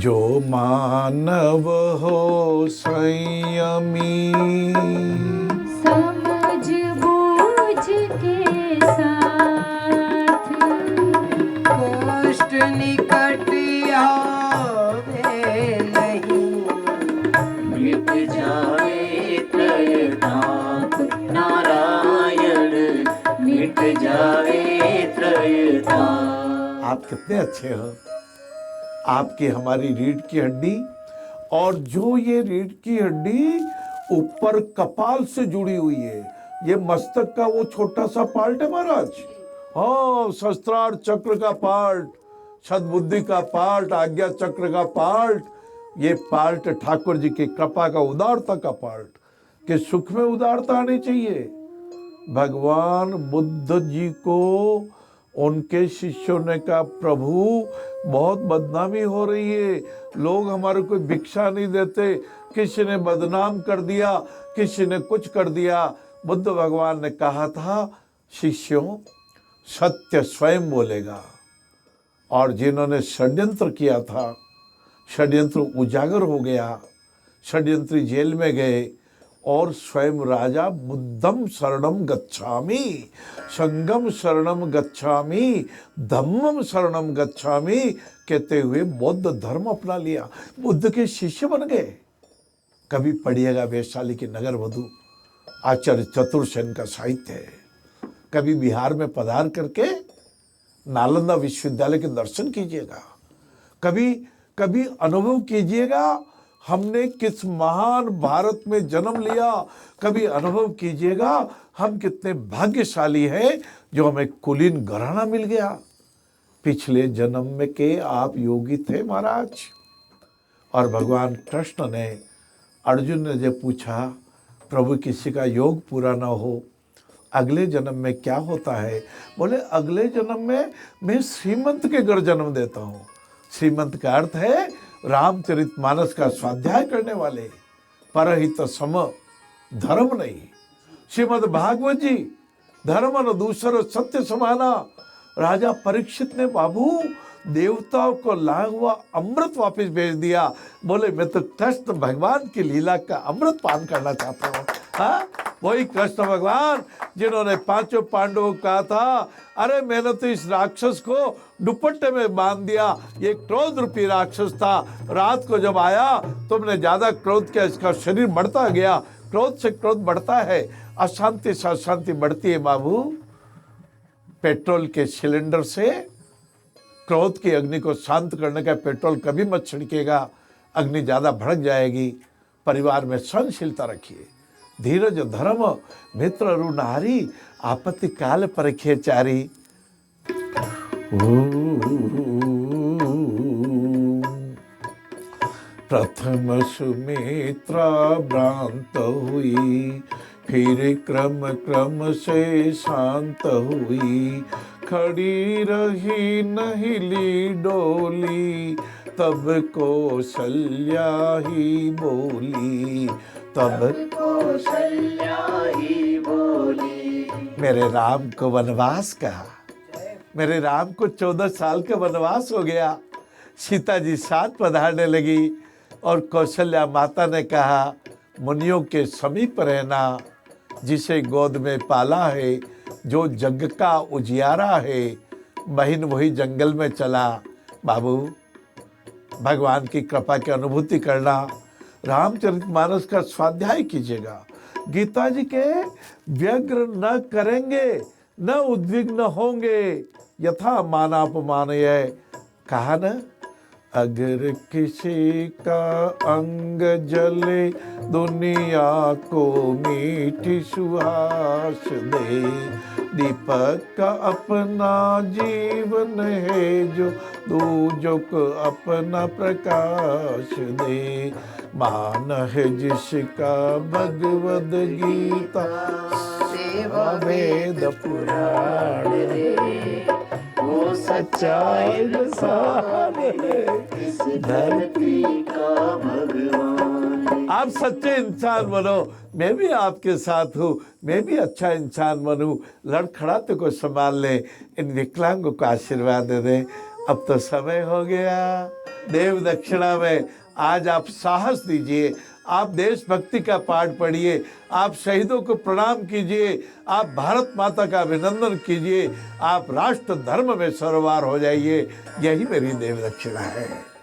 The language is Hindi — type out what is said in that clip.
जो मानव हो संयमी, समझ बूझ के साथ, कष्ट निकट आवे नहीं, मिट जाए त्रयताप नारायण, मिट जाए त्रयताप। आप कितने अच्छे हो। आपकी हमारी रीढ़ की हड्डी, और जो ये रीढ़ की हड्डी ऊपर कपाल से जुड़ी हुई है, ये मस्तक का वो छोटा सा पार्ट है महाराज। हाँ, सहस्त्रार चक्र का पार्ट, सद्बुद्धि का पार्ट, आज्ञा चक्र का पार्ट, ये पार्ट ठाकुर जी की कृपा का, उदारता का पार्ट, कि सुख में उदारता आनी चाहिए। भगवान बुद्ध जी को उनके शिष्यों ने कहा, प्रभु बहुत बदनामी हो रही है, लोग हमारे को भिक्षा नहीं देते, किसी ने बदनाम कर दिया, किसी ने कुछ कर दिया। बुद्ध भगवान ने कहा था, शिष्यों सत्य स्वयं बोलेगा। और जिन्होंने षड्यंत्र किया था, षड्यंत्र उजागर हो गया, षड्यंत्री जेल में गए, और स्वयं राजा बुद्धम शरणम गच्छामि, संगम शरणम गच्छामि, धम्मम शरणम गच्छामि कहते हुए बौद्ध धर्म अपना लिया, बुद्ध के शिष्य बन गए। कभी पढ़िएगा वैशाली की नगर वधु, आचार्य चतुर्सेन का साहित्य है। कभी बिहार में पधार करके नालंदा विश्वविद्यालय के दर्शन कीजिएगा, कभी कभी अनुभव कीजिएगा हमने किस महान भारत में जन्म लिया, कभी अनुभव कीजिएगा हम कितने भाग्यशाली हैं जो हमें कुलीन घराना मिल गया। पिछले जन्म में के आप योगी थे महाराज। और भगवान कृष्ण ने, अर्जुन ने जब पूछा, प्रभु किसी का योग पूरा ना हो, अगले जन्म में क्या होता है? बोले अगले जन्म में मैं श्रीमंत के घर जन्म देता हूँ। श्रीमंत का अर्थ है रामचरितमानस का स्वाध्याय करने वाले, परहित सम धर्म नहीं। श्रीमद् भागवत जी, धर्म न दूसरो सत्य समाना। राजा परीक्षित ने बाबू देवताओं को लाया हुआ अमृत वापस भेज दिया। बोले मैं तो कृष्ण भगवान की लीला का अमृत पान करना चाहता हूँ। हाँ, वही कृष्ण भगवान जिन्होंने पांचों पांडवों को कहा था, अरे मैंने तो इस राक्षस को दुपट्टे में बांध दिया, ये क्रोध रूपी राक्षस था, रात को जब आया तुमने ज्यादा क्रोध किया, इसका शरीर बढ़ता गया, क्रोध से क्रोध बढ़ता है, अशांति से अशांति बढ़ती है। बाबू पेट्रोल के सिलेंडर से क्रोध की अग्नि को शांत करने का पेट्रोल कभी मत छिड़केगा, अग्नि ज्यादा भड़क जाएगी। परिवार में सहनशीलता रखिए, धीरज धर्म मित्र अरु नारी, आपत्ति काल परखे चारी। प्रथम सुमित्रा भ्रांत हुई, फिर क्रम क्रम से शांत हुई, खड़ी रही नहीं ली डोली, तब कौशल्या ही बोली, तब कौशल्या ही बोली। मेरे राम को वनवास का, मेरे राम को 14 साल का वनवास हो गया। सीता जी साथ पधारने लगी और कौशल्या माता ने कहा, मुनियों के समीप रहना, जिसे गोद में पाला है, जो जग का उजियारा है, बहन वही जंगल में चला। बाबू भगवान की कृपा की अनुभूति करना, रामचरितमानस का स्वाध्याय कीजिएगा। गीता जी के व्यग्र न करेंगे न उद्विग्न होंगे, यथा मानापमानय। कहा न, अगर किसी का अंग जले, दुनिया को मीठी सुहास दे, दीपक का अपना जीवन है, जो दूजों को अपना प्रकाश दे। मान है जिसका भगवद गीता, सेवा वेद पुराण रे, वो सच्चा इंसान है, इस धरती का भगवान। आप सच्चे इंसान बनो, मैं भी आपके साथ हूँ, मैं भी अच्छा इंसान बनूं। लड़खड़ाते को संभाल ले, इन विकलांगों को आशीर्वाद दे दे। अब तो समय हो गया, देव दक्षिणा में आज आप साहस दीजिए, आप देशभक्ति का पाठ पढ़िए, आप शहीदों को प्रणाम कीजिए, आप भारत माता का अभिनंदन कीजिए, आप राष्ट्र धर्म में सरोवर हो जाइए। यही मेरी देव दक्षिणा है।